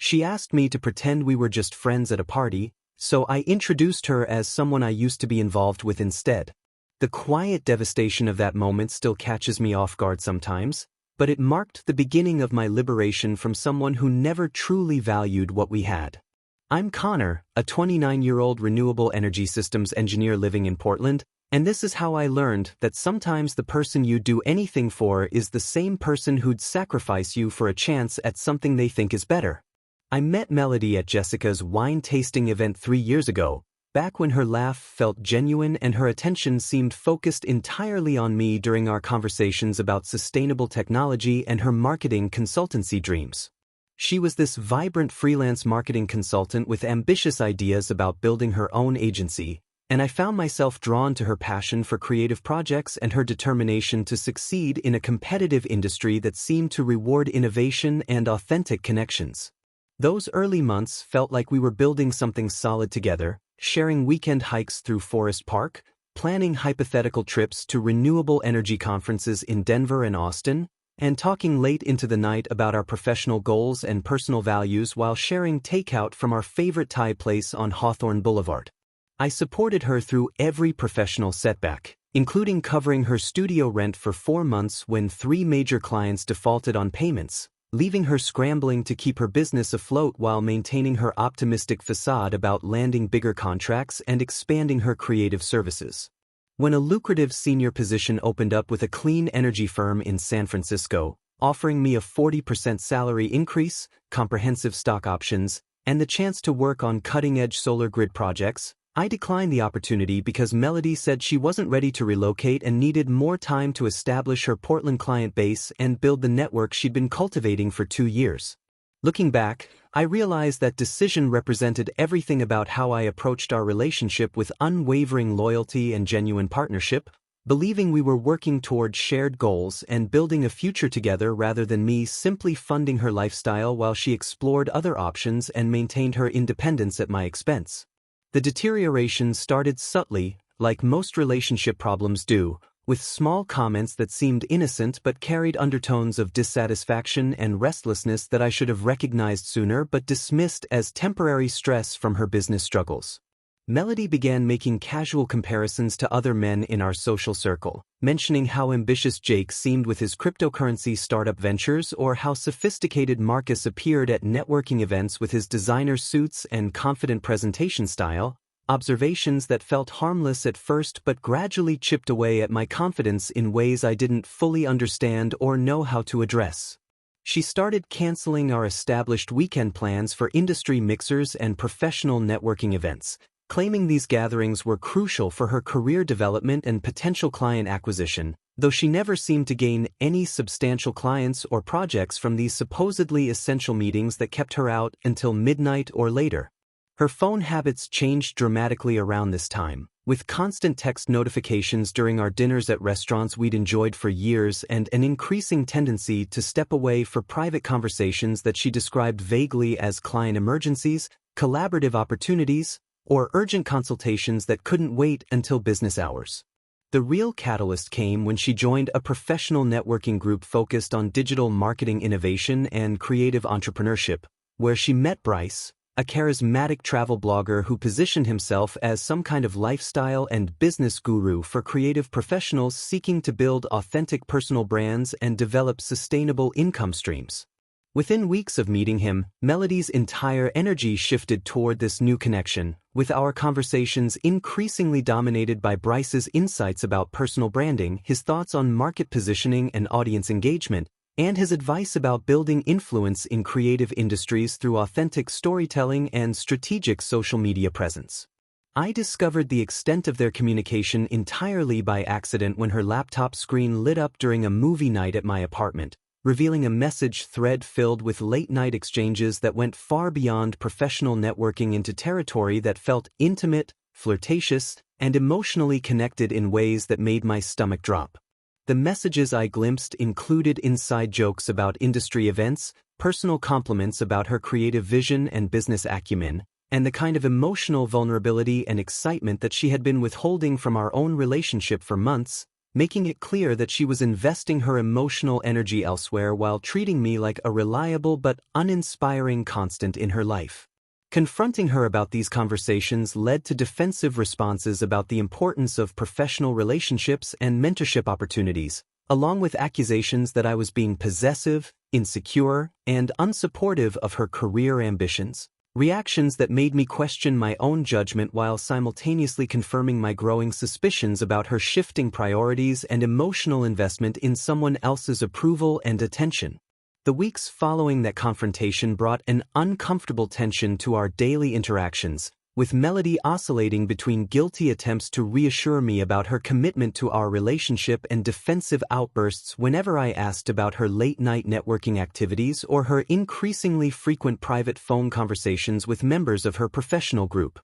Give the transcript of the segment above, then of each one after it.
She asked me to pretend we were just friends at a party, so I introduced her as someone I used to be involved with instead. The quiet devastation of that moment still catches me off guard sometimes, but it marked the beginning of my liberation from someone who never truly valued what we had. I'm Connor, a 29-year-old renewable energy systems engineer living in Portland, and this is how I learned that sometimes the person you'd do anything for is the same person who'd sacrifice you for a chance at something they think is better. I met Melody at Jessica's wine tasting event 3 years ago, back when her laugh felt genuine and her attention seemed focused entirely on me during our conversations about sustainable technology and her marketing consultancy dreams. She was this vibrant freelance marketing consultant with ambitious ideas about building her own agency, and I found myself drawn to her passion for creative projects and her determination to succeed in a competitive industry that seemed to reward innovation and authentic connections. Those early months felt like we were building something solid together, sharing weekend hikes through Forest Park, planning hypothetical trips to renewable energy conferences in Denver and Austin, and talking late into the night about our professional goals and personal values while sharing takeout from our favorite Thai place on Hawthorne Boulevard. I supported her through every professional setback, including covering her studio rent for 4 months when 3 major clients defaulted on payments, leaving her scrambling to keep her business afloat while maintaining her optimistic facade about landing bigger contracts and expanding her creative services. When a lucrative senior position opened up with a clean energy firm in San Francisco, offering me a 40% salary increase, comprehensive stock options, and the chance to work on cutting-edge solar grid projects, I declined the opportunity because Melody said she wasn't ready to relocate and needed more time to establish her Portland client base and build the network she'd been cultivating for 2 years. Looking back, I realized that decision represented everything about how I approached our relationship with unwavering loyalty and genuine partnership, believing we were working toward shared goals and building a future together rather than me simply funding her lifestyle while she explored other options and maintained her independence at my expense. The deterioration started subtly, like most relationship problems do, with small comments that seemed innocent but carried undertones of dissatisfaction and restlessness that I should have recognized sooner but dismissed as temporary stress from her business struggles. Melody began making casual comparisons to other men in our social circle, mentioning how ambitious Jake seemed with his cryptocurrency startup ventures or how sophisticated Marcus appeared at networking events with his designer suits and confident presentation style, observations that felt harmless at first but gradually chipped away at my confidence in ways I didn't fully understand or know how to address. She started canceling our established weekend plans for industry mixers and professional networking events, claiming these gatherings were crucial for her career development and potential client acquisition, though she never seemed to gain any substantial clients or projects from these supposedly essential meetings that kept her out until midnight or later. Her phone habits changed dramatically around this time, with constant text notifications during our dinners at restaurants we'd enjoyed for years and an increasing tendency to step away for private conversations that she described vaguely as client emergencies, collaborative opportunities, or urgent consultations that couldn't wait until business hours. The real catalyst came when she joined a professional networking group focused on digital marketing innovation and creative entrepreneurship, where she met Bryce, a charismatic travel blogger who positioned himself as some kind of lifestyle and business guru for creative professionals seeking to build authentic personal brands and develop sustainable income streams. Within weeks of meeting him, Melody's entire energy shifted toward this new connection, with our conversations increasingly dominated by Bryce's insights about personal branding, his thoughts on market positioning and audience engagement, and his advice about building influence in creative industries through authentic storytelling and strategic social media presence. I discovered the extent of their communication entirely by accident when her laptop screen lit up during a movie night at my apartment, revealing a message thread filled with late-night exchanges that went far beyond professional networking into territory that felt intimate, flirtatious, and emotionally connected in ways that made my stomach drop. The messages I glimpsed included inside jokes about industry events, personal compliments about her creative vision and business acumen, and the kind of emotional vulnerability and excitement that she had been withholding from our own relationship for months, making it clear that she was investing her emotional energy elsewhere while treating me like a reliable but uninspiring constant in her life. Confronting her about these conversations led to defensive responses about the importance of professional relationships and mentorship opportunities, along with accusations that I was being possessive, insecure, and unsupportive of her career ambitions. Reactions that made me question my own judgment while simultaneously confirming my growing suspicions about her shifting priorities and emotional investment in someone else's approval and attention. The weeks following that confrontation brought an uncomfortable tension to our daily interactions, with Melody oscillating between guilty attempts to reassure me about her commitment to our relationship and defensive outbursts whenever I asked about her late-night networking activities or her increasingly frequent private phone conversations with members of her professional group.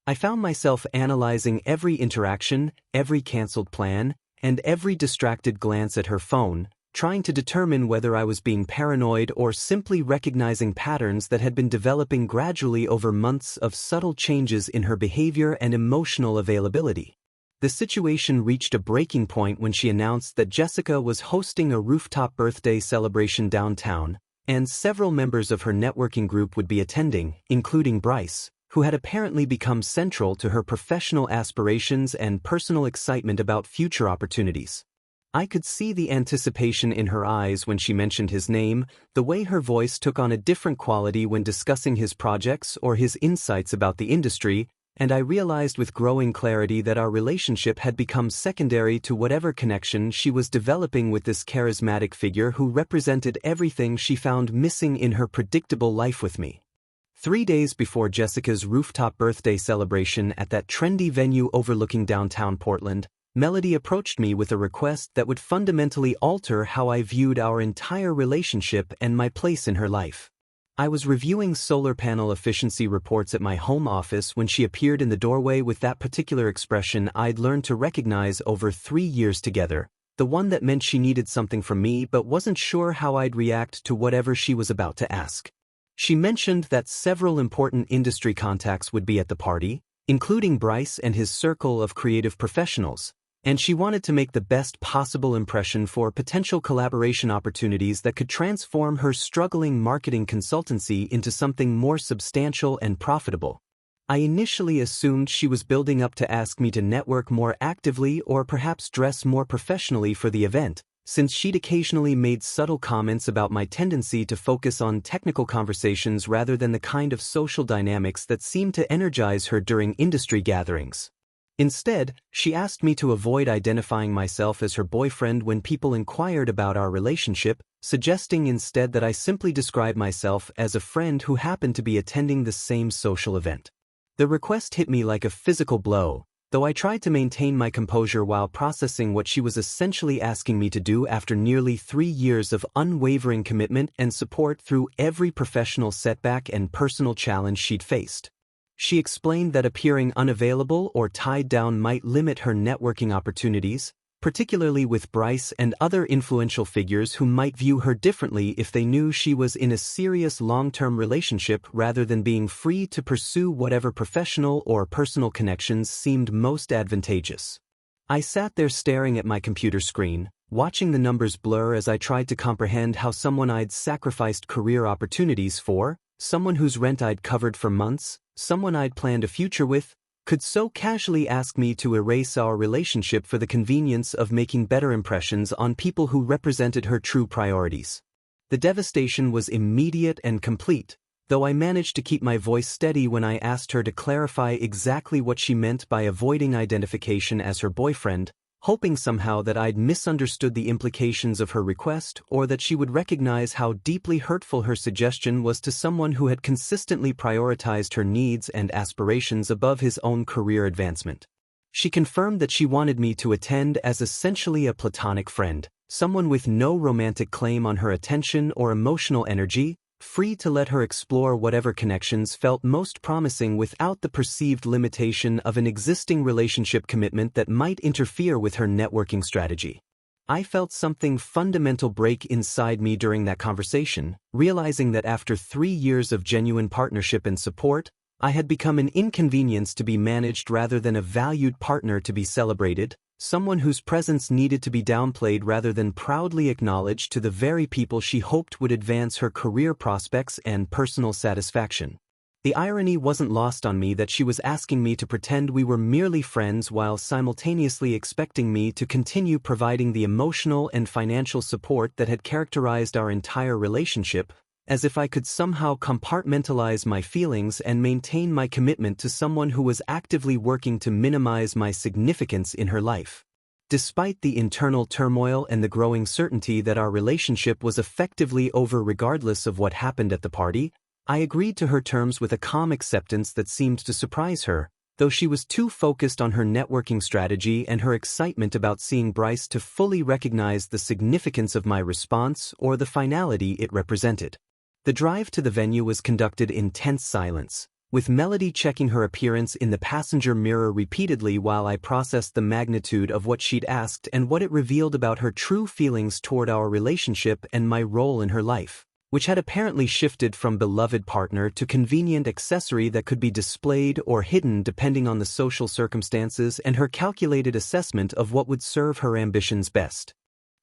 I found myself analyzing every interaction, every canceled plan, and every distracted glance at her phone, trying to determine whether I was being paranoid or simply recognizing patterns that had been developing gradually over months of subtle changes in her behavior and emotional availability. The situation reached a breaking point when she announced that Jessica was hosting a rooftop birthday celebration downtown, and several members of her networking group would be attending, including Bryce, who had apparently become central to her professional aspirations and personal excitement about future opportunities. I could see the anticipation in her eyes when she mentioned his name, the way her voice took on a different quality when discussing his projects or his insights about the industry, and I realized with growing clarity that our relationship had become secondary to whatever connection she was developing with this charismatic figure who represented everything she found missing in her predictable life with me. 3 days before Jessica's rooftop birthday celebration at that trendy venue overlooking downtown Portland, Melody approached me with a request that would fundamentally alter how I viewed our entire relationship and my place in her life. I was reviewing solar panel efficiency reports at my home office when she appeared in the doorway with that particular expression I'd learned to recognize over 3 years together, the one that meant she needed something from me but wasn't sure how I'd react to whatever she was about to ask. She mentioned that several important industry contacts would be at the party, including Bryce and his circle of creative professionals, and she wanted to make the best possible impression for potential collaboration opportunities that could transform her struggling marketing consultancy into something more substantial and profitable. I initially assumed she was building up to ask me to network more actively or perhaps dress more professionally for the event, since she'd occasionally made subtle comments about my tendency to focus on technical conversations rather than the kind of social dynamics that seemed to energize her during industry gatherings. Instead, she asked me to avoid identifying myself as her boyfriend when people inquired about our relationship, suggesting instead that I simply describe myself as a friend who happened to be attending the same social event. The request hit me like a physical blow, though I tried to maintain my composure while processing what she was essentially asking me to do after nearly 3 years of unwavering commitment and support through every professional setback and personal challenge she'd faced. She explained that appearing unavailable or tied down might limit her networking opportunities, particularly with Bryce and other influential figures who might view her differently if they knew she was in a serious long-term relationship rather than being free to pursue whatever professional or personal connections seemed most advantageous. I sat there staring at my computer screen, watching the numbers blur as I tried to comprehend how someone I'd sacrificed career opportunities for, someone whose rent I'd covered for months, someone I'd planned a future with, could so casually ask me to erase our relationship for the convenience of making better impressions on people who represented her true priorities. The devastation was immediate and complete, though I managed to keep my voice steady when I asked her to clarify exactly what she meant by avoiding identification as her boyfriend, hoping somehow that I'd misunderstood the implications of her request or that she would recognize how deeply hurtful her suggestion was to someone who had consistently prioritized her needs and aspirations above his own career advancement. She confirmed that she wanted me to attend as essentially a platonic friend, someone with no romantic claim on her attention or emotional energy, free to let her explore whatever connections felt most promising without the perceived limitation of an existing relationship commitment that might interfere with her networking strategy. I felt something fundamental break inside me during that conversation, realizing that after 3 years of genuine partnership and support, I had become an inconvenience to be managed rather than a valued partner to be celebrated, someone whose presence needed to be downplayed rather than proudly acknowledged to the very people she hoped would advance her career prospects and personal satisfaction. The irony wasn't lost on me that she was asking me to pretend we were merely friends while simultaneously expecting me to continue providing the emotional and financial support that had characterized our entire relationship, as if I could somehow compartmentalize my feelings and maintain my commitment to someone who was actively working to minimize my significance in her life. Despite the internal turmoil and the growing certainty that our relationship was effectively over regardless of what happened at the party, I agreed to her terms with a calm acceptance that seemed to surprise her, though she was too focused on her networking strategy and her excitement about seeing Bryce to fully recognize the significance of my response or the finality it represented. The drive to the venue was conducted in tense silence, with Melody checking her appearance in the passenger mirror repeatedly while I processed the magnitude of what she'd asked and what it revealed about her true feelings toward our relationship and my role in her life, which had apparently shifted from beloved partner to convenient accessory that could be displayed or hidden depending on the social circumstances and her calculated assessment of what would serve her ambitions best.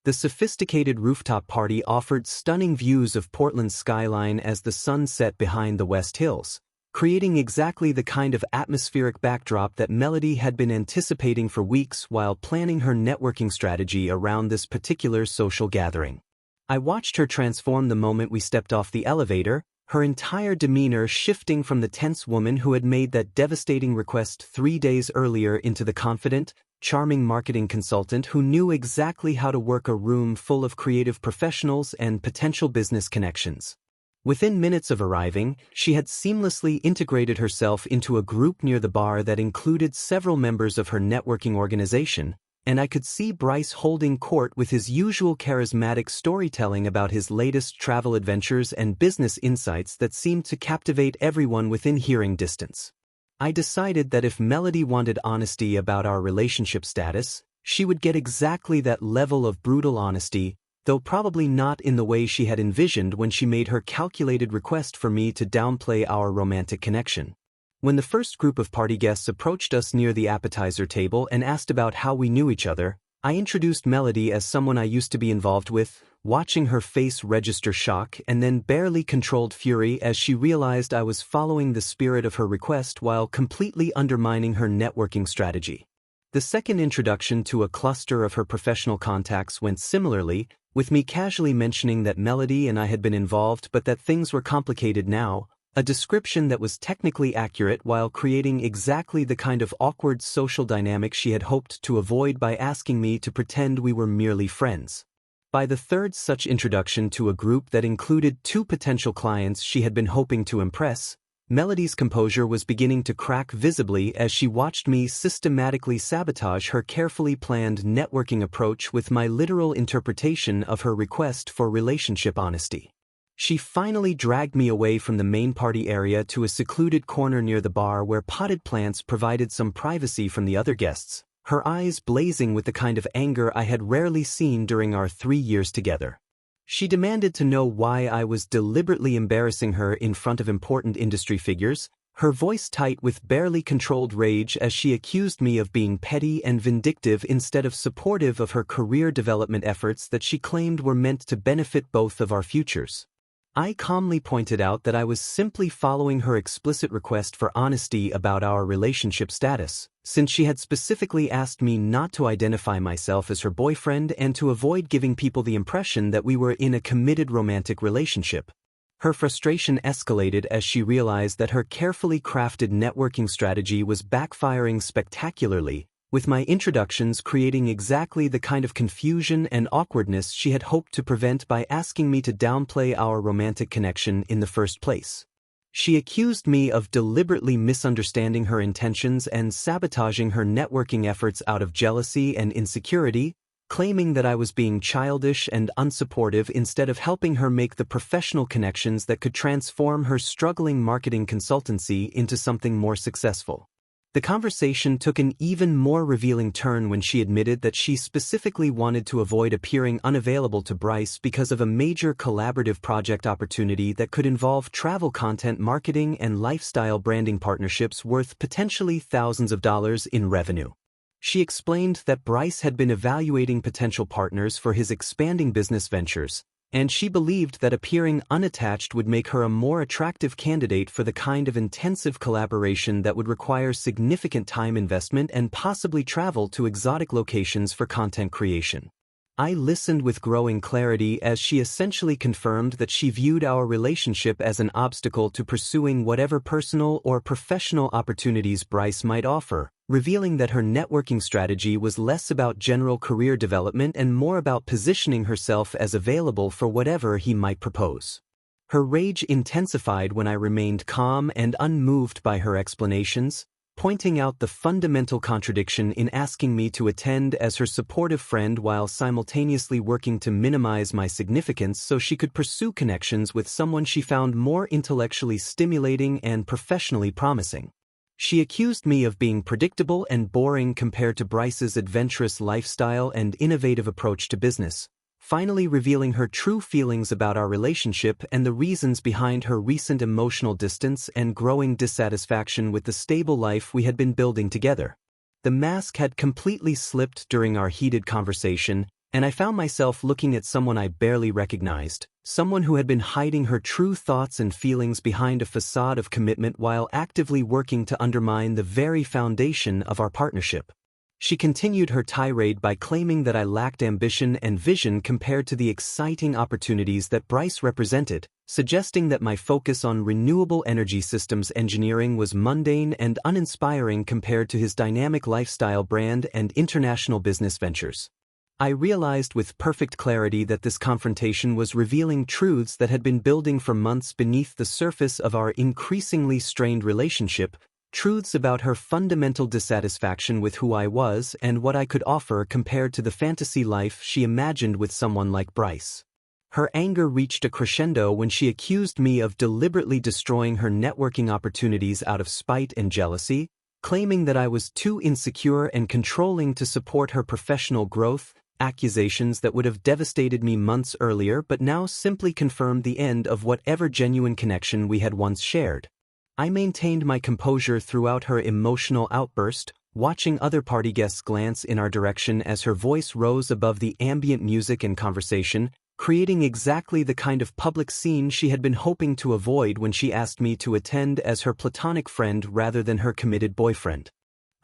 The sophisticated rooftop party offered stunning views of Portland's skyline as the sun set behind the West Hills, creating exactly the kind of atmospheric backdrop that Melody had been anticipating for weeks while planning her networking strategy around this particular social gathering. I watched her transform the moment we stepped off the elevator, her entire demeanor shifting from the tense woman who had made that devastating request 3 days earlier into the confident, charming marketing consultant who knew exactly how to work a room full of creative professionals and potential business connections. Within minutes of arriving, she had seamlessly integrated herself into a group near the bar that included several members of her networking organization, and I could see Bryce holding court with his usual charismatic storytelling about his latest travel adventures and business insights that seemed to captivate everyone within hearing distance. I decided that if Melody wanted honesty about our relationship status, she would get exactly that level of brutal honesty, though probably not in the way she had envisioned when she made her calculated request for me to downplay our romantic connection. When the first group of party guests approached us near the appetizer table and asked about how we knew each other, I introduced Melody as someone I used to be involved with, watching her face register shock and then barely controlled fury as she realized I was following the spirit of her request while completely undermining her networking strategy. The second introduction to a cluster of her professional contacts went similarly, with me casually mentioning that Melody and I had been involved but that things were complicated now, a description that was technically accurate while creating exactly the kind of awkward social dynamic she had hoped to avoid by asking me to pretend we were merely friends. By the third such introduction to a group that included 2 potential clients she had been hoping to impress, Melody's composure was beginning to crack visibly as she watched me systematically sabotage her carefully planned networking approach with my literal interpretation of her request for relationship honesty. She finally dragged me away from the main party area to a secluded corner near the bar where potted plants provided some privacy from the other guests, her eyes blazing with the kind of anger I had rarely seen during our 3 years together. She demanded to know why I was deliberately embarrassing her in front of important industry figures, her voice tight with barely controlled rage as she accused me of being petty and vindictive instead of supportive of her career development efforts that she claimed were meant to benefit both of our futures. I calmly pointed out that I was simply following her explicit request for honesty about our relationship status, since she had specifically asked me not to identify myself as her boyfriend and to avoid giving people the impression that we were in a committed romantic relationship. Her frustration escalated as she realized that her carefully crafted networking strategy was backfiring spectacularly, with my introductions creating exactly the kind of confusion and awkwardness she had hoped to prevent by asking me to downplay our romantic connection in the first place. She accused me of deliberately misunderstanding her intentions and sabotaging her networking efforts out of jealousy and insecurity, claiming that I was being childish and unsupportive instead of helping her make the professional connections that could transform her struggling marketing consultancy into something more successful. The conversation took an even more revealing turn when she admitted that she specifically wanted to avoid appearing unavailable to Bryce because of a major collaborative project opportunity that could involve travel content marketing and lifestyle branding partnerships worth potentially thousands of dollars in revenue. She explained that Bryce had been evaluating potential partners for his expanding business ventures, and she believed that appearing unattached would make her a more attractive candidate for the kind of intensive collaboration that would require significant time investment and possibly travel to exotic locations for content creation. I listened with growing clarity as she essentially confirmed that she viewed our relationship as an obstacle to pursuing whatever personal or professional opportunities Bryce might offer, revealing that her networking strategy was less about general career development and more about positioning herself as available for whatever he might propose. Her rage intensified when I remained calm and unmoved by her explanations, pointing out the fundamental contradiction in asking me to attend as her supportive friend while simultaneously working to minimize my significance so she could pursue connections with someone she found more intellectually stimulating and professionally promising. She accused me of being predictable and boring compared to Bryce's adventurous lifestyle and innovative approach to business, finally revealing her true feelings about our relationship and the reasons behind her recent emotional distance and growing dissatisfaction with the stable life we had been building together. The mask had completely slipped during our heated conversation, and I found myself looking at someone I barely recognized, someone who had been hiding her true thoughts and feelings behind a facade of commitment while actively working to undermine the very foundation of our partnership. She continued her tirade by claiming that I lacked ambition and vision compared to the exciting opportunities that Bryce represented, suggesting that my focus on renewable energy systems engineering was mundane and uninspiring compared to his dynamic lifestyle brand and international business ventures. I realized with perfect clarity that this confrontation was revealing truths that had been building for months beneath the surface of our increasingly strained relationship, truths about her fundamental dissatisfaction with who I was and what I could offer compared to the fantasy life she imagined with someone like Bryce. Her anger reached a crescendo when she accused me of deliberately destroying her networking opportunities out of spite and jealousy, claiming that I was too insecure and controlling to support her professional growth, accusations that would have devastated me months earlier but now simply confirmed the end of whatever genuine connection we had once shared. I maintained my composure throughout her emotional outburst, watching other party guests glance in our direction as her voice rose above the ambient music and conversation, creating exactly the kind of public scene she had been hoping to avoid when she asked me to attend as her platonic friend rather than her committed boyfriend.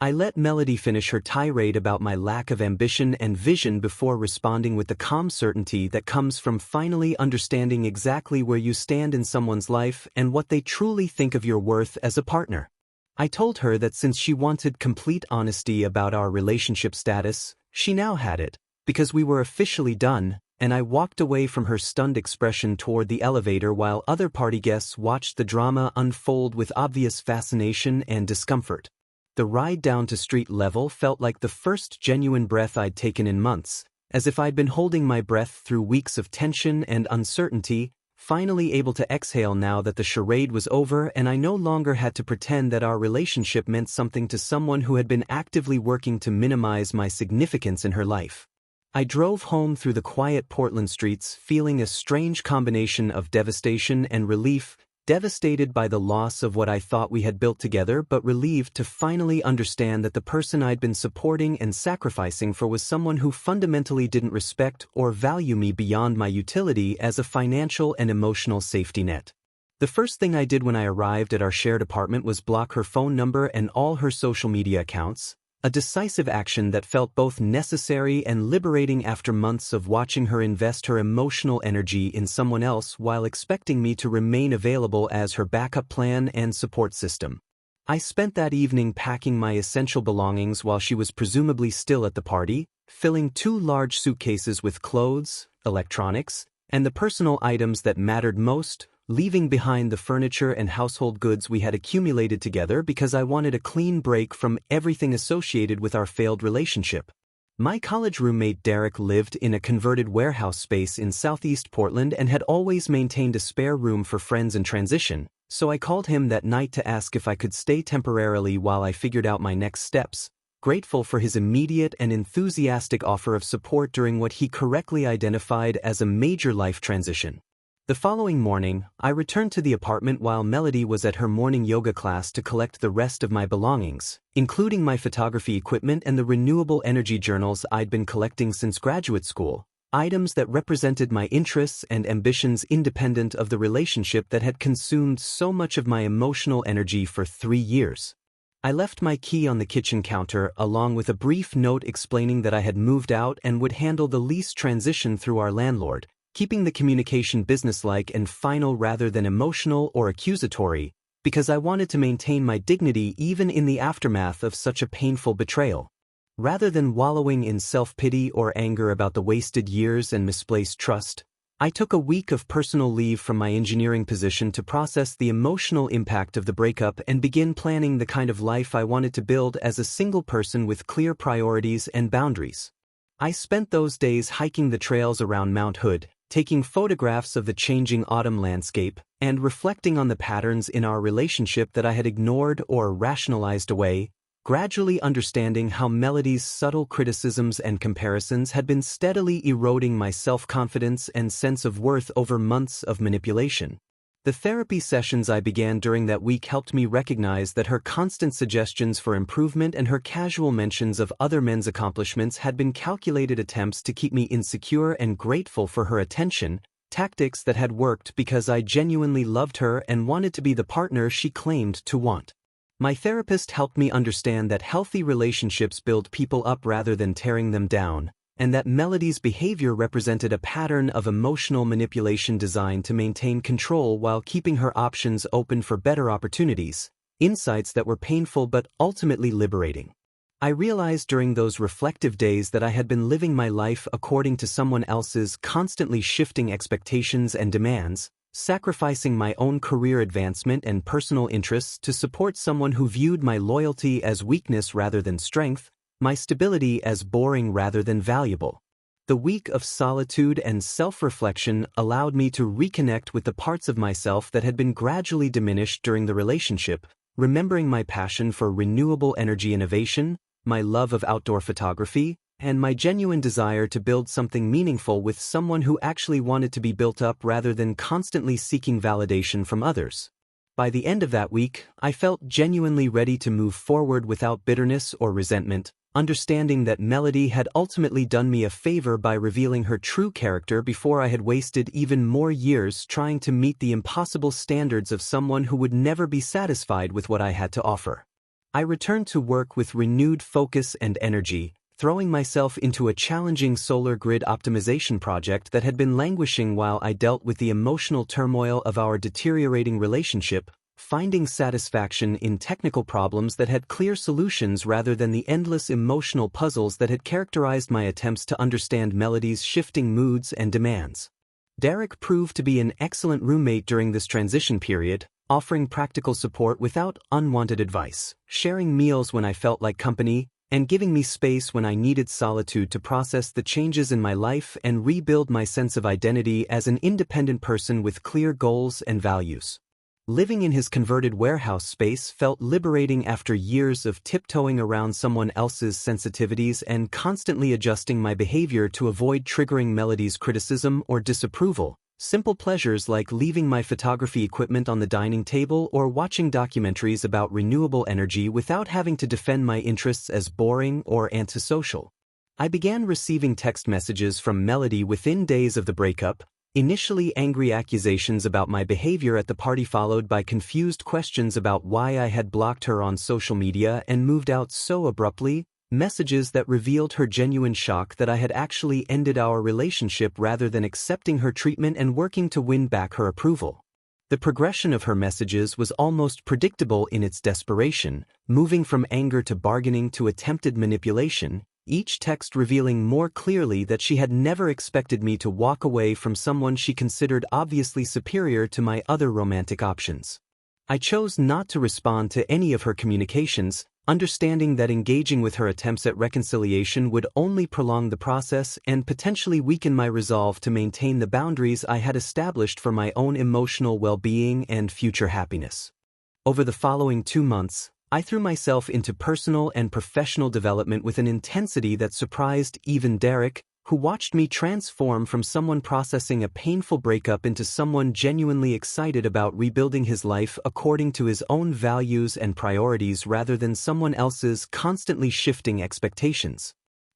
I let Melody finish her tirade about my lack of ambition and vision before responding with the calm certainty that comes from finally understanding exactly where you stand in someone's life and what they truly think of your worth as a partner. I told her that since she wanted complete honesty about our relationship status, she now had it, because we were officially done, and I walked away from her stunned expression toward the elevator while other party guests watched the drama unfold with obvious fascination and discomfort. The ride down to street level felt like the first genuine breath I'd taken in months, as if I'd been holding my breath through weeks of tension and uncertainty, finally able to exhale now that the charade was over and I no longer had to pretend that our relationship meant something to someone who had been actively working to minimize my significance in her life. I drove home through the quiet Portland streets feeling a strange combination of devastation and relief, devastated by the loss of what I thought we had built together but relieved to finally understand that the person I'd been supporting and sacrificing for was someone who fundamentally didn't respect or value me beyond my utility as a financial and emotional safety net. The first thing I did when I arrived at our shared apartment was block her phone number and all her social media accounts, a decisive action that felt both necessary and liberating after months of watching her invest her emotional energy in someone else while expecting me to remain available as her backup plan and support system. I spent that evening packing my essential belongings while she was presumably still at the party, filling 2 large suitcases with clothes, electronics, and the personal items that mattered most, leaving behind the furniture and household goods we had accumulated together because I wanted a clean break from everything associated with our failed relationship. My college roommate Derek lived in a converted warehouse space in southeast Portland and had always maintained a spare room for friends in transition, so I called him that night to ask if I could stay temporarily while I figured out my next steps, grateful for his immediate and enthusiastic offer of support during what he correctly identified as a major life transition. The following morning, I returned to the apartment while Melody was at her morning yoga class to collect the rest of my belongings, including my photography equipment and the renewable energy journals I'd been collecting since graduate school, items that represented my interests and ambitions independent of the relationship that had consumed so much of my emotional energy for 3 years. I left my key on the kitchen counter along with a brief note explaining that I had moved out and would handle the lease transition through our landlord, keeping the communication businesslike and final rather than emotional or accusatory, because I wanted to maintain my dignity even in the aftermath of such a painful betrayal. Rather than wallowing in self-pity or anger about the wasted years and misplaced trust, I took a week of personal leave from my engineering position to process the emotional impact of the breakup and begin planning the kind of life I wanted to build as a single person with clear priorities and boundaries. I spent those days hiking the trails around Mount Hood, taking photographs of the changing autumn landscape, and reflecting on the patterns in our relationship that I had ignored or rationalized away, gradually understanding how Melody's subtle criticisms and comparisons had been steadily eroding my self-confidence and sense of worth over months of manipulation. The therapy sessions I began during that week helped me recognize that her constant suggestions for improvement and her casual mentions of other men's accomplishments had been calculated attempts to keep me insecure and grateful for her attention, tactics that had worked because I genuinely loved her and wanted to be the partner she claimed to want. My therapist helped me understand that healthy relationships build people up rather than tearing them down, and that Melody's behavior represented a pattern of emotional manipulation designed to maintain control while keeping her options open for better opportunities, insights that were painful but ultimately liberating. I realized during those reflective days that I had been living my life according to someone else's constantly shifting expectations and demands, sacrificing my own career advancement and personal interests to support someone who viewed my loyalty as weakness rather than strength, my stability as boring rather than valuable. The week of solitude and self-reflection allowed me to reconnect with the parts of myself that had been gradually diminished during the relationship, remembering my passion for renewable energy innovation, my love of outdoor photography, and my genuine desire to build something meaningful with someone who actually wanted to be built up rather than constantly seeking validation from others. By the end of that week, I felt genuinely ready to move forward without bitterness or resentment, understanding that Melody had ultimately done me a favor by revealing her true character before I had wasted even more years trying to meet the impossible standards of someone who would never be satisfied with what I had to offer. I returned to work with renewed focus and energy, throwing myself into a challenging solar grid optimization project that had been languishing while I dealt with the emotional turmoil of our deteriorating relationship, finding satisfaction in technical problems that had clear solutions rather than the endless emotional puzzles that had characterized my attempts to understand Melody's shifting moods and demands. Derek proved to be an excellent roommate during this transition period, offering practical support without unwanted advice, sharing meals when I felt like company, and giving me space when I needed solitude to process the changes in my life and rebuild my sense of identity as an independent person with clear goals and values. Living in his converted warehouse space felt liberating after years of tiptoeing around someone else's sensitivities and constantly adjusting my behavior to avoid triggering Melody's criticism or disapproval. Simple pleasures like leaving my photography equipment on the dining table or watching documentaries about renewable energy without having to defend my interests as boring or antisocial. I began receiving text messages from Melody within days of the breakup, initially angry accusations about my behavior at the party followed by confused questions about why I had blocked her on social media and moved out so abruptly, messages that revealed her genuine shock that I had actually ended our relationship rather than accepting her treatment and working to win back her approval. The progression of her messages was almost predictable in its desperation, moving from anger to bargaining to attempted manipulation, each text revealing more clearly that she had never expected me to walk away from someone she considered obviously superior to my other romantic options. I chose not to respond to any of her communications, understanding that engaging with her attempts at reconciliation would only prolong the process and potentially weaken my resolve to maintain the boundaries I had established for my own emotional well-being and future happiness. Over the following 2 months, I threw myself into personal and professional development with an intensity that surprised even Derek, who watched me transform from someone processing a painful breakup into someone genuinely excited about rebuilding his life according to his own values and priorities rather than someone else's constantly shifting expectations.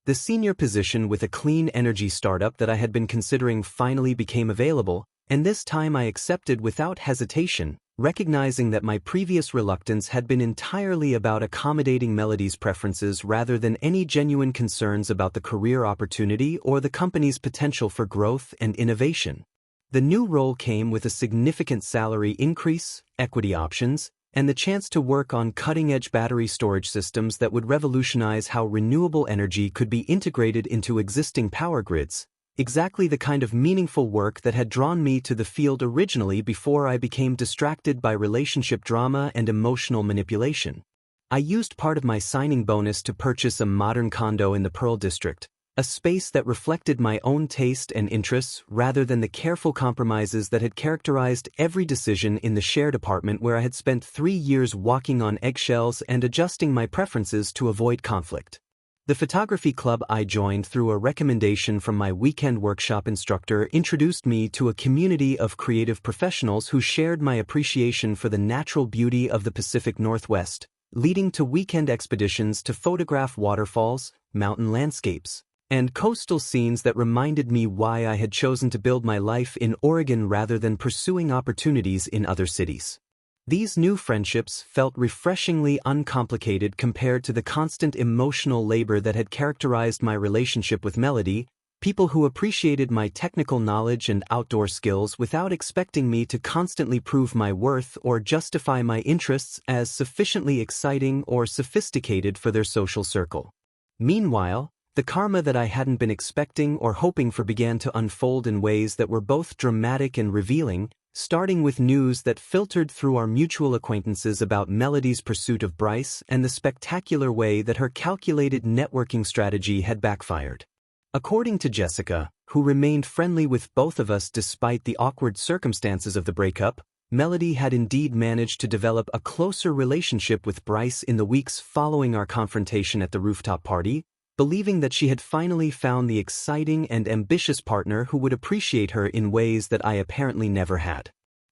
The senior position with a clean energy startup that I had been considering finally became available, and this time I accepted without hesitation, recognizing that my previous reluctance had been entirely about accommodating Melody's preferences rather than any genuine concerns about the career opportunity or the company's potential for growth and innovation. The new role came with a significant salary increase, equity options, and the chance to work on cutting-edge battery storage systems that would revolutionize how renewable energy could be integrated into existing power grids. Exactly the kind of meaningful work that had drawn me to the field originally before I became distracted by relationship drama and emotional manipulation. I used part of my signing bonus to purchase a modern condo in the Pearl District, a space that reflected my own taste and interests rather than the careful compromises that had characterized every decision in the shared apartment where I had spent 3 years walking on eggshells and adjusting my preferences to avoid conflict. The photography club I joined through a recommendation from my weekend workshop instructor introduced me to a community of creative professionals who shared my appreciation for the natural beauty of the Pacific Northwest, leading to weekend expeditions to photograph waterfalls, mountain landscapes, and coastal scenes that reminded me why I had chosen to build my life in Oregon rather than pursuing opportunities in other cities. These new friendships felt refreshingly uncomplicated compared to the constant emotional labor that had characterized my relationship with Melody, people who appreciated my technical knowledge and outdoor skills without expecting me to constantly prove my worth or justify my interests as sufficiently exciting or sophisticated for their social circle. Meanwhile, the karma that I hadn't been expecting or hoping for began to unfold in ways that were both dramatic and revealing, starting with news that filtered through our mutual acquaintances about Melody's pursuit of Bryce and the spectacular way that her calculated networking strategy had backfired. According to Jessica, who remained friendly with both of us despite the awkward circumstances of the breakup, Melody had indeed managed to develop a closer relationship with Bryce in the weeks following our confrontation at the rooftop party, believing that she had finally found the exciting and ambitious partner who would appreciate her in ways that I apparently never had.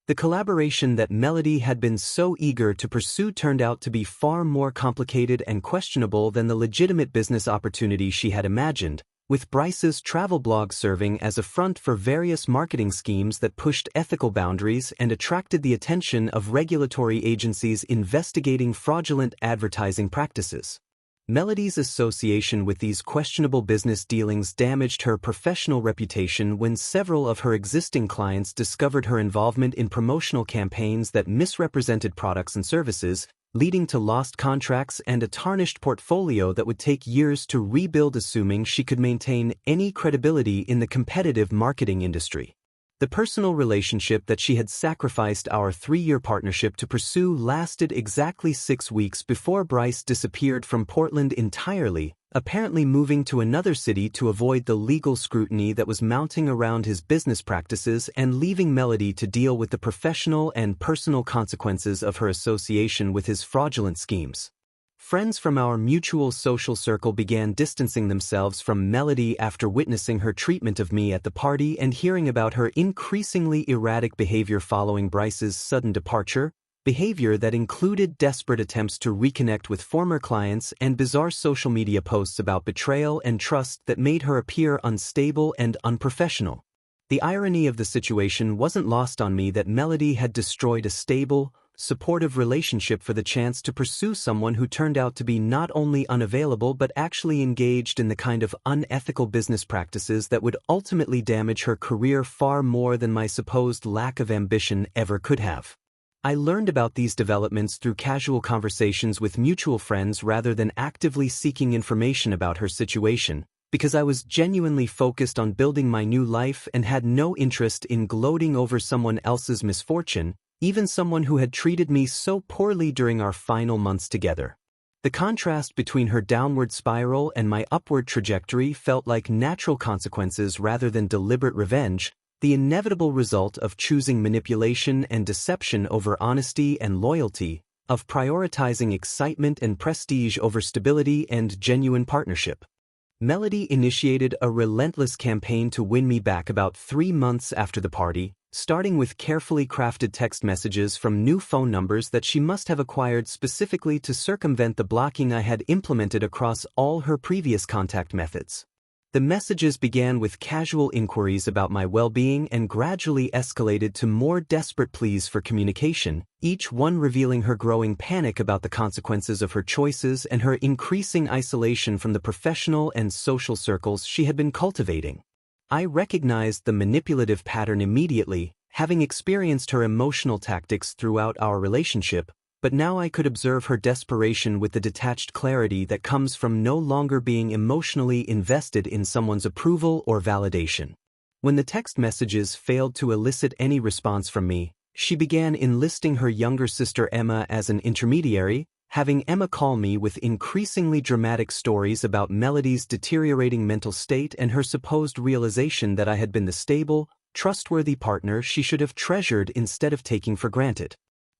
The collaboration that Melody had been so eager to pursue turned out to be far more complicated and questionable than the legitimate business opportunity she had imagined, with Bryce's travel blog serving as a front for various marketing schemes that pushed ethical boundaries and attracted the attention of regulatory agencies investigating fraudulent advertising practices. Melody's association with these questionable business dealings damaged her professional reputation when several of her existing clients discovered her involvement in promotional campaigns that misrepresented products and services, leading to lost contracts and a tarnished portfolio that would take years to rebuild, assuming she could maintain any credibility in the competitive marketing industry. The personal relationship that she had sacrificed our 3-year partnership to pursue lasted exactly 6 weeks before Bryce disappeared from Portland entirely, apparently moving to another city to avoid the legal scrutiny that was mounting around his business practices and leaving Melody to deal with the professional and personal consequences of her association with his fraudulent schemes. Friends from our mutual social circle began distancing themselves from Melody after witnessing her treatment of me at the party and hearing about her increasingly erratic behavior following Bryce's sudden departure, behavior that included desperate attempts to reconnect with former clients and bizarre social media posts about betrayal and trust that made her appear unstable and unprofessional. The irony of the situation wasn't lost on me that Melody had destroyed a stable, supportive relationship for the chance to pursue someone who turned out to be not only unavailable but actually engaged in the kind of unethical business practices that would ultimately damage her career far more than my supposed lack of ambition ever could have. I learned about these developments through casual conversations with mutual friends rather than actively seeking information about her situation, because I was genuinely focused on building my new life and had no interest in gloating over someone else's misfortune, even someone who had treated me so poorly during our final months together. The contrast between her downward spiral and my upward trajectory felt like natural consequences rather than deliberate revenge, the inevitable result of choosing manipulation and deception over honesty and loyalty, of prioritizing excitement and prestige over stability and genuine partnership. Melody initiated a relentless campaign to win me back about 3 months after the party, starting with carefully crafted text messages from new phone numbers that she must have acquired specifically to circumvent the blocking I had implemented across all her previous contact methods. The messages began with casual inquiries about my well-being and gradually escalated to more desperate pleas for communication, each one revealing her growing panic about the consequences of her choices and her increasing isolation from the professional and social circles she had been cultivating. I recognized the manipulative pattern immediately, having experienced her emotional tactics throughout our relationship, but now I could observe her desperation with the detached clarity that comes from no longer being emotionally invested in someone's approval or validation. When the text messages failed to elicit any response from me, she began enlisting her younger sister Emma as an intermediary, having Emma call me with increasingly dramatic stories about Melody's deteriorating mental state and her supposed realization that I had been the stable, trustworthy partner she should have treasured instead of taking for granted.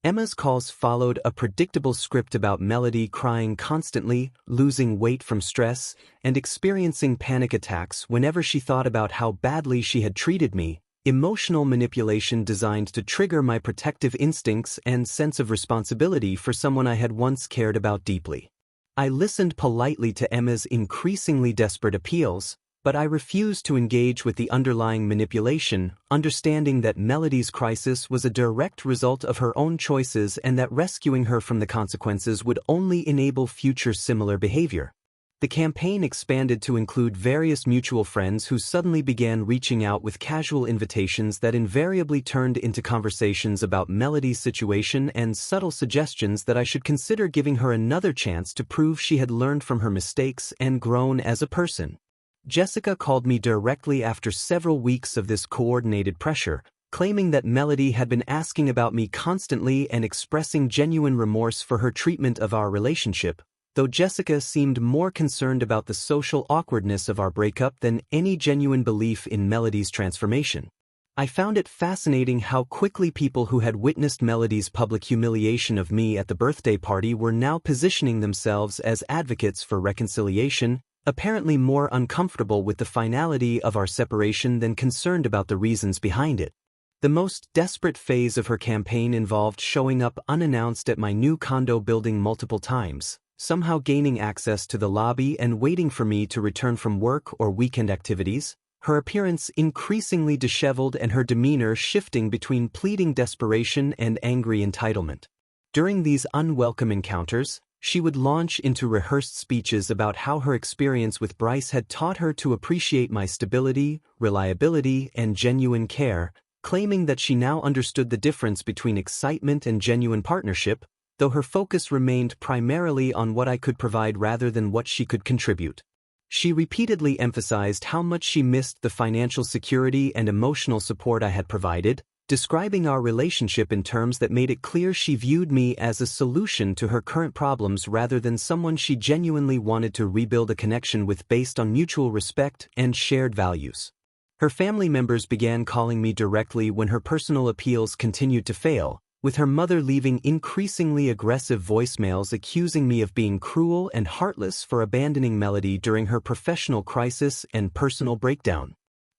Emma's calls followed a predictable script about Melody crying constantly, losing weight from stress, and experiencing panic attacks whenever she thought about how badly she had treated me, emotional manipulation designed to trigger my protective instincts and sense of responsibility for someone I had once cared about deeply. I listened politely to Emma's increasingly desperate appeals, but I refused to engage with the underlying manipulation, understanding that Melody's crisis was a direct result of her own choices and that rescuing her from the consequences would only enable future similar behavior. The campaign expanded to include various mutual friends who suddenly began reaching out with casual invitations that invariably turned into conversations about Melody's situation and subtle suggestions that I should consider giving her another chance to prove she had learned from her mistakes and grown as a person. Jessica called me directly after several weeks of this coordinated pressure, claiming that Melody had been asking about me constantly and expressing genuine remorse for her treatment of our relationship, though Jessica seemed more concerned about the social awkwardness of our breakup than any genuine belief in Melody's transformation. I found it fascinating how quickly people who had witnessed Melody's public humiliation of me at the birthday party were now positioning themselves as advocates for reconciliation, apparently more uncomfortable with the finality of our separation than concerned about the reasons behind it. The most desperate phase of her campaign involved showing up unannounced at my new condo building multiple times, somehow gaining access to the lobby and waiting for me to return from work or weekend activities, her appearance increasingly disheveled and her demeanor shifting between pleading desperation and angry entitlement. During these unwelcome encounters, she would launch into rehearsed speeches about how her experience with Bryce had taught her to appreciate my stability, reliability, and genuine care, claiming that she now understood the difference between excitement and genuine partnership, though her focus remained primarily on what I could provide rather than what she could contribute. She repeatedly emphasized how much she missed the financial security and emotional support I had provided, describing our relationship in terms that made it clear she viewed me as a solution to her current problems rather than someone she genuinely wanted to rebuild a connection with based on mutual respect and shared values. Her family members began calling me directly when her personal appeals continued to fail, with her mother leaving increasingly aggressive voicemails accusing me of being cruel and heartless for abandoning Melody during her professional crisis and personal breakdown.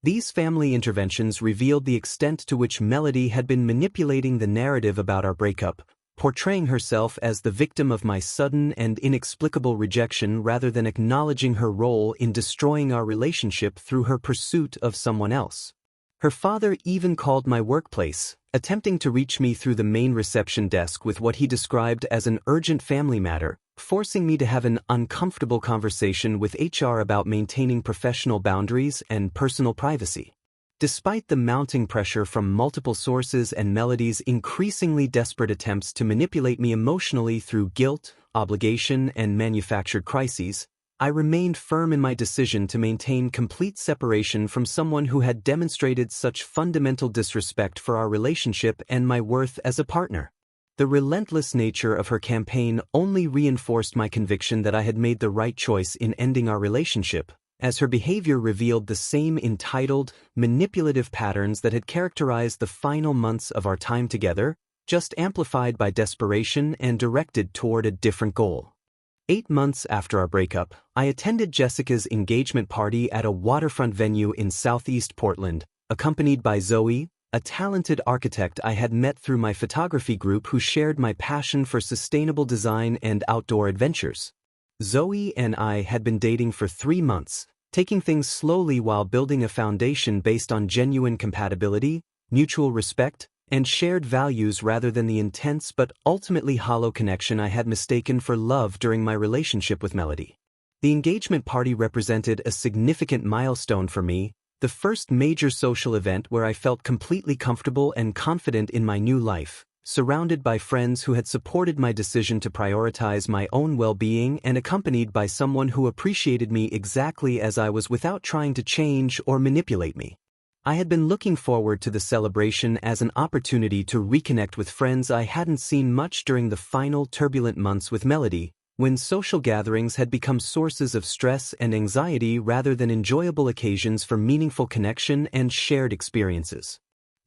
These family interventions revealed the extent to which Melody had been manipulating the narrative about our breakup, portraying herself as the victim of my sudden and inexplicable rejection rather than acknowledging her role in destroying our relationship through her pursuit of someone else. Her father even called my workplace, attempting to reach me through the main reception desk with what he described as an urgent family matter, forcing me to have an uncomfortable conversation with HR about maintaining professional boundaries and personal privacy. Despite the mounting pressure from multiple sources and Melody's increasingly desperate attempts to manipulate me emotionally through guilt, obligation, and manufactured crises, I remained firm in my decision to maintain complete separation from someone who had demonstrated such fundamental disrespect for our relationship and my worth as a partner. The relentless nature of her campaign only reinforced my conviction that I had made the right choice in ending our relationship, as her behavior revealed the same entitled, manipulative patterns that had characterized the final months of our time together, just amplified by desperation and directed toward a different goal. 8 months after our breakup, I attended Jessica's engagement party at a waterfront venue in southeast Portland, accompanied by Zoe, a talented architect I had met through my photography group who shared my passion for sustainable design and outdoor adventures. Zoe and I had been dating for 3 months, taking things slowly while building a foundation based on genuine compatibility, mutual respect, and shared values rather than the intense but ultimately hollow connection I had mistaken for love during my relationship with Melody. The engagement party represented a significant milestone for me, the first major social event where I felt completely comfortable and confident in my new life, surrounded by friends who had supported my decision to prioritize my own well-being and accompanied by someone who appreciated me exactly as I was without trying to change or manipulate me. I had been looking forward to the celebration as an opportunity to reconnect with friends I hadn't seen much during the final turbulent months with Melody, when social gatherings had become sources of stress and anxiety rather than enjoyable occasions for meaningful connection and shared experiences.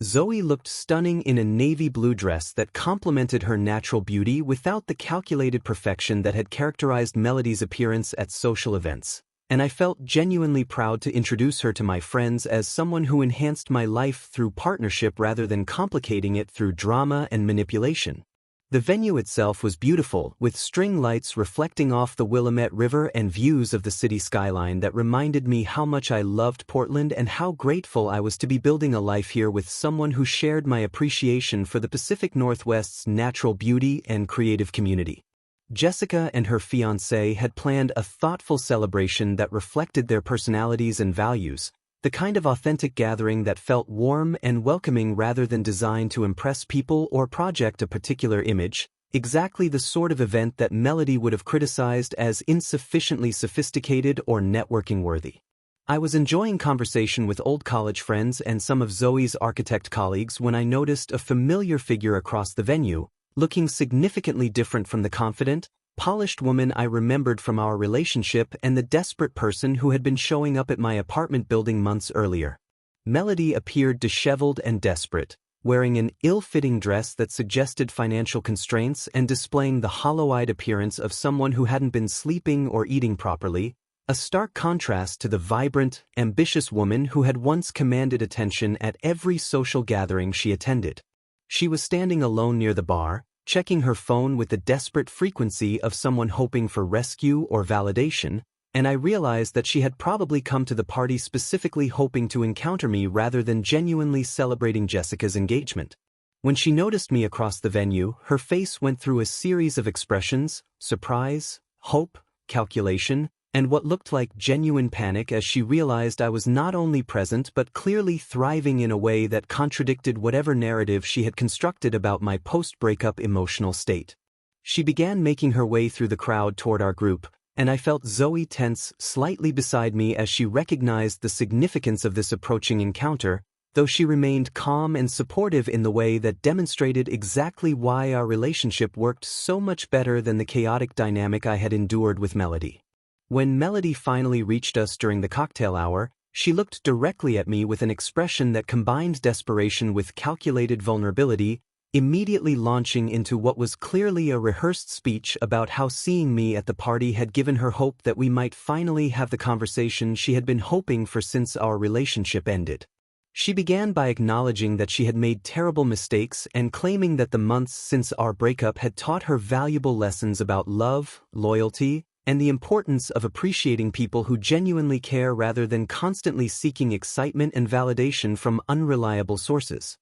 Zoe looked stunning in a navy blue dress that complemented her natural beauty without the calculated perfection that had characterized Melody's appearance at social events, and I felt genuinely proud to introduce her to my friends as someone who enhanced my life through partnership rather than complicating it through drama and manipulation. The venue itself was beautiful, with string lights reflecting off the Willamette River and views of the city skyline that reminded me how much I loved Portland and how grateful I was to be building a life here with someone who shared my appreciation for the Pacific Northwest's natural beauty and creative community. Jessica and her fiancé had planned a thoughtful celebration that reflected their personalities and values, the kind of authentic gathering that felt warm and welcoming rather than designed to impress people or project a particular image, exactly the sort of event that Melody would have criticized as insufficiently sophisticated or networking-worthy. I was enjoying conversation with old college friends and some of Zoe's architect colleagues when I noticed a familiar figure across the venue, looking significantly different from the confident, polished woman I remembered from our relationship and the desperate person who had been showing up at my apartment building months earlier. Melody appeared disheveled and desperate, wearing an ill-fitting dress that suggested financial constraints and displaying the hollow-eyed appearance of someone who hadn't been sleeping or eating properly, a stark contrast to the vibrant, ambitious woman who had once commanded attention at every social gathering she attended. She was standing alone near the bar, checking her phone with the desperate frequency of someone hoping for rescue or validation, and I realized that she had probably come to the party specifically hoping to encounter me rather than genuinely celebrating Jessica's engagement. When she noticed me across the venue, her face went through a series of expressions: surprise, hope, calculation, and what looked like genuine panic as she realized I was not only present but clearly thriving in a way that contradicted whatever narrative she had constructed about my post-breakup emotional state. She began making her way through the crowd toward our group, and I felt Zoe tense slightly beside me as she recognized the significance of this approaching encounter, though she remained calm and supportive in the way that demonstrated exactly why our relationship worked so much better than the chaotic dynamic I had endured with Melody. When Melody finally reached us during the cocktail hour, she looked directly at me with an expression that combined desperation with calculated vulnerability, immediately launching into what was clearly a rehearsed speech about how seeing me at the party had given her hope that we might finally have the conversation she had been hoping for since our relationship ended. She began by acknowledging that she had made terrible mistakes and claiming that the months since our breakup had taught her valuable lessons about love, loyalty, and the importance of appreciating people who genuinely care rather than constantly seeking excitement and validation from unreliable sources.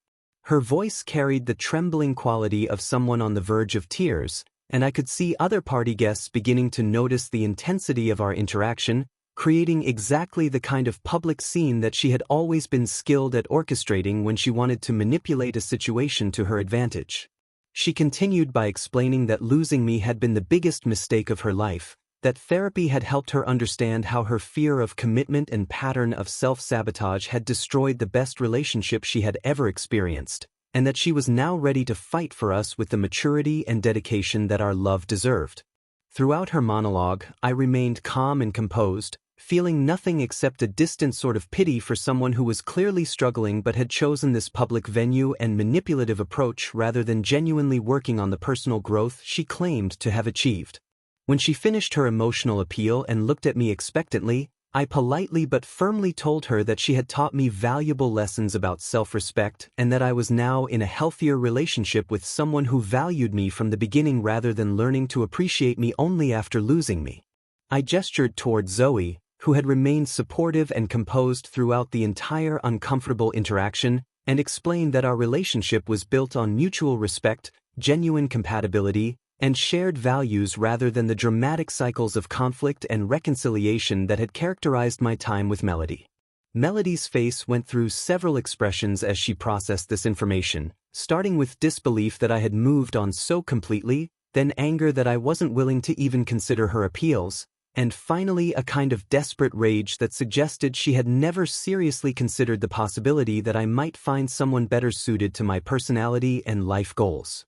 Her voice carried the trembling quality of someone on the verge of tears, and I could see other party guests beginning to notice the intensity of our interaction, creating exactly the kind of public scene that she had always been skilled at orchestrating when she wanted to manipulate a situation to her advantage. She continued by explaining that losing me had been the biggest mistake of her life, that therapy had helped her understand how her fear of commitment and pattern of self-sabotage had destroyed the best relationship she had ever experienced, and that she was now ready to fight for us with the maturity and dedication that our love deserved. Throughout her monologue, I remained calm and composed, feeling nothing except a distant sort of pity for someone who was clearly struggling but had chosen this public venue and manipulative approach rather than genuinely working on the personal growth she claimed to have achieved. When she finished her emotional appeal and looked at me expectantly, I politely but firmly told her that she had taught me valuable lessons about self-respect and that I was now in a healthier relationship with someone who valued me from the beginning rather than learning to appreciate me only after losing me. I gestured toward Zoe, who had remained supportive and composed throughout the entire uncomfortable interaction, and explained that our relationship was built on mutual respect, genuine compatibility, and shared values rather than the dramatic cycles of conflict and reconciliation that had characterized my time with Melody. Melody's face went through several expressions as she processed this information, starting with disbelief that I had moved on so completely, then anger that I wasn't willing to even consider her appeals, and finally a kind of desperate rage that suggested she had never seriously considered the possibility that I might find someone better suited to my personality and life goals.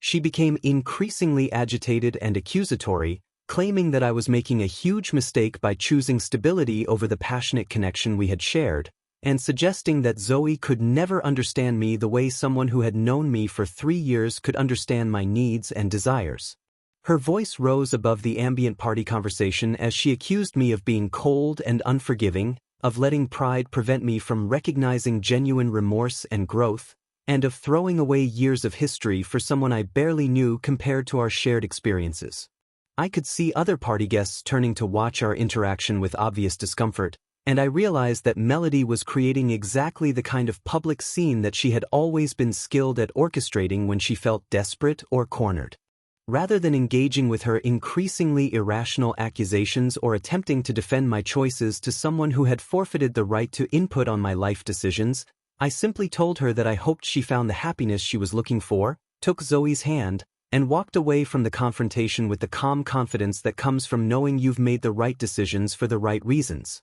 She became increasingly agitated and accusatory, claiming that I was making a huge mistake by choosing stability over the passionate connection we had shared, and suggesting that Zoe could never understand me the way someone who had known me for 3 years could understand my needs and desires. Her voice rose above the ambient party conversation as she accused me of being cold and unforgiving, of letting pride prevent me from recognizing genuine remorse and growth, and of throwing away years of history for someone I barely knew compared to our shared experiences. I could see other party guests turning to watch our interaction with obvious discomfort, and I realized that Melody was creating exactly the kind of public scene that she had always been skilled at orchestrating when she felt desperate or cornered. Rather than engaging with her increasingly irrational accusations or attempting to defend my choices to someone who had forfeited the right to input on my life decisions, I simply told her that I hoped she found the happiness she was looking for, took Zoe's hand, and walked away from the confrontation with the calm confidence that comes from knowing you've made the right decisions for the right reasons.